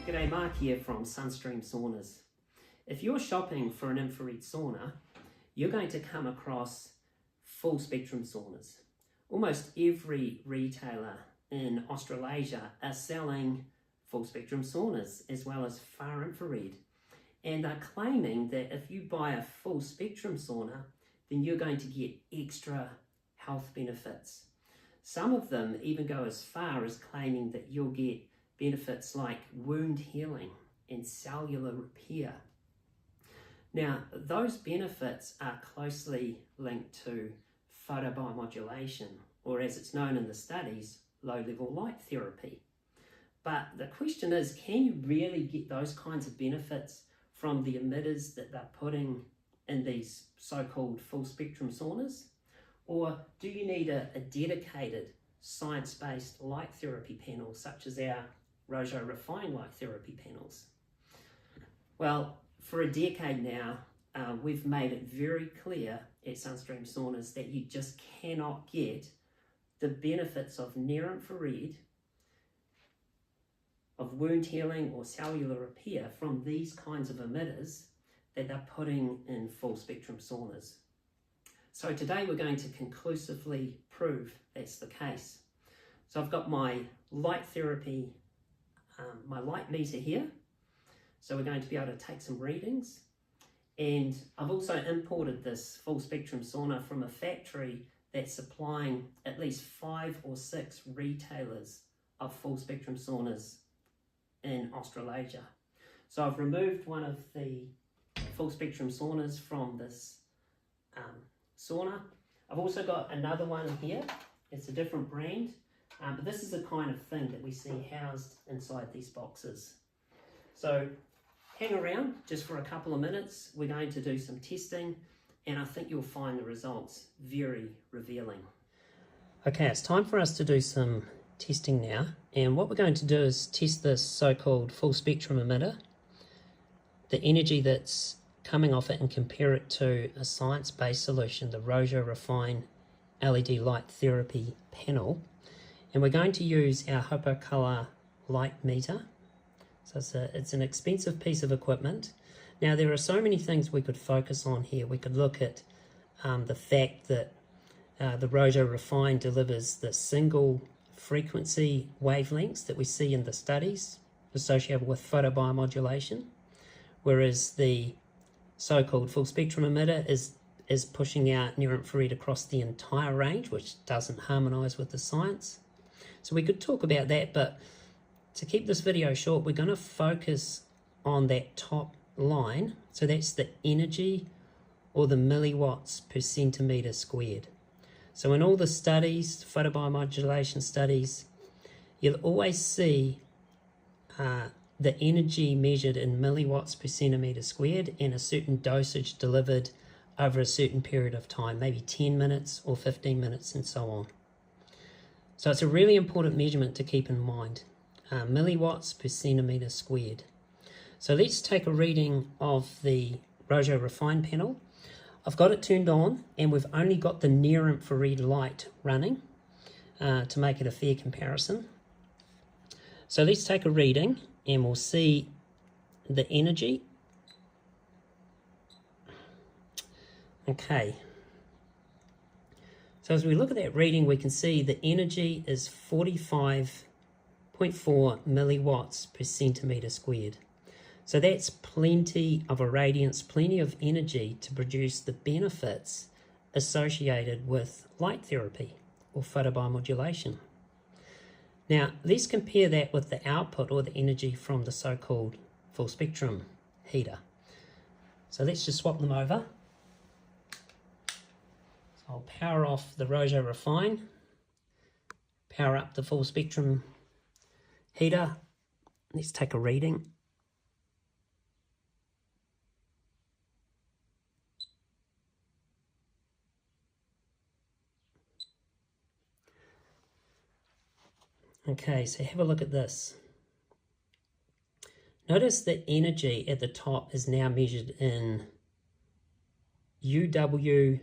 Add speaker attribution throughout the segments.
Speaker 1: G'day, Mark here from Sunstream Saunas. If you're shopping for an infrared sauna, you're going to come across full spectrum saunas. Almost every retailer in Australasia are selling full spectrum saunas as well as far infrared, and are claiming that if you buy a full spectrum sauna, then you're going to get extra health benefits. Some of them even go as far as claiming that you'll get benefits like wound healing and cellular repair. Now, those benefits are closely linked to photobiomodulation, or as it's known in the studies, low-level light therapy. But the question is, can you really get those kinds of benefits from the emitters that they're putting in these so-called full-spectrum saunas? Or do you need a dedicated science-based light therapy panel, such as our Rojo Refine light therapy panels? Well, for a decade now, we've made it very clear at Sunstream Saunas that you just cannot get the benefits of near-infrared, of wound healing or cellular repair from these kinds of emitters that they're putting in full spectrum saunas. So today we're going to conclusively prove that's the case. So I've got my light therapy, my light meter here. So we're going to be able to take some readings. And I've also imported this full spectrum sauna from a factory that's supplying at least 5 or 6 retailers of full spectrum saunas in Australasia. So I've removed one of the full spectrum saunas from this sauna. I've also got another one here. It's a different brand, but this is the kind of thing that we see housed inside these boxes. So hang around just for a couple of minutes. We're going to do some testing, and I think you'll find the results very revealing. Okay, it's time for us to do some testing now, and what we're going to do is test this so-called full spectrum emitter, the energy that's coming off it, and compare it to a science-based solution, the Rojo Refine LED light therapy panel. And we're going to use our Hypercolor light meter. So it's an expensive piece of equipment. Now, there are so many things we could focus on here. We could look at the fact that the Rojo Refine delivers the single frequency wavelengths that we see in the studies associated with photobiomodulation, whereas the so-called full spectrum emitter is pushing out near-infrared across the entire range, which doesn't harmonize with the science. So we could talk about that, but to keep this video short, we're going to focus on that top line. So that's the energy, or the milliwatts per centimeter squared. So in all the studies, photobiomodulation studies, you'll always see the energy measured in milliwatts per centimeter squared and a certain dosage delivered over a certain period of time, maybe 10 minutes or 15 minutes and so on. So it's a really important measurement to keep in mind, milliwatts per centimeter squared. So let's take a reading of the Rojo Refine panel. I've got it turned on, and we've only got the near infrared light running to make it a fair comparison. So let's take a reading, and we'll see the energy. Okay. So as we look at that reading, we can see the energy is 45.4 milliwatts per centimeter squared. So that's plenty of irradiance, plenty of energy to produce the benefits associated with light therapy or photobiomodulation. Now, let's compare that with the output, or the energy from the so-called full spectrum heater. So let's just swap them over. So I'll power off the Rojo Refine, power up the full spectrum heater. Let's take a reading. Okay, so have a look at this. Notice the energy at the top is now measured in UW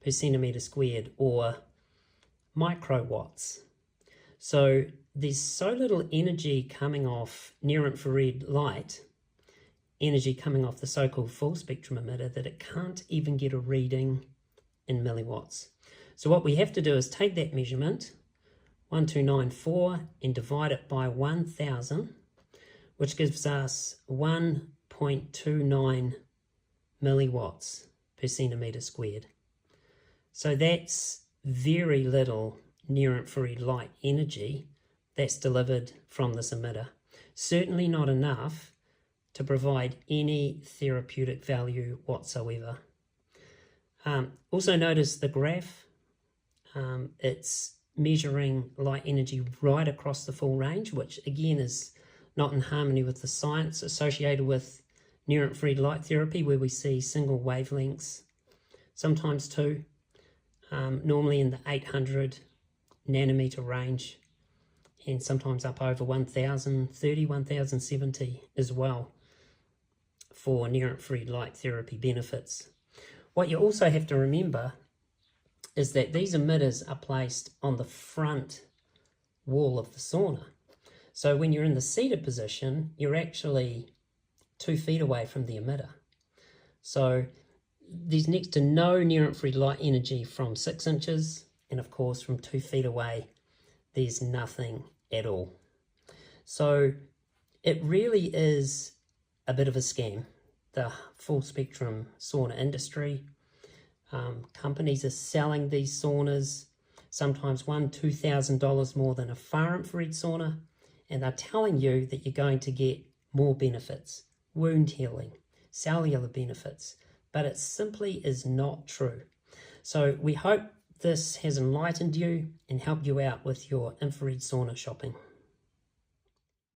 Speaker 1: per centimeter squared, or microwatts. So there's so little energy coming off near-infrared light, energy coming off the so-called full spectrum emitter, that it can't even get a reading in milliwatts. So what we have to do is take that measurement, 1294, and divide it by 1000, which gives us 1.29 milliwatts per centimetre squared. So that's very little near-infrared light energy that's delivered from this emitter. Certainly not enough to provide any therapeutic value whatsoever. Also notice the graph. It's measuring light energy right across the full range, which again is not in harmony with the science associated with near-infrared light therapy, where we see single wavelengths, sometimes two, normally in the 800 nanometer range, and sometimes up over 1030, 1070 as well for near-infrared light therapy benefits. What you also have to remember is that these emitters are placed on the front wall of the sauna. So when you're in the seated position, you're actually 2 feet away from the emitter. So there's next to no near-infrared light energy from 6 inches, and of course from 2 feet away, there's nothing at all. So it really is a bit of a scam, the full spectrum sauna industry. Companies are selling these saunas, sometimes $1,000-$2,000 more than a far infrared sauna, and they're telling you that you're going to get more benefits, wound healing, cellular benefits, but it simply is not true. So we hope this has enlightened you and helped you out with your infrared sauna shopping.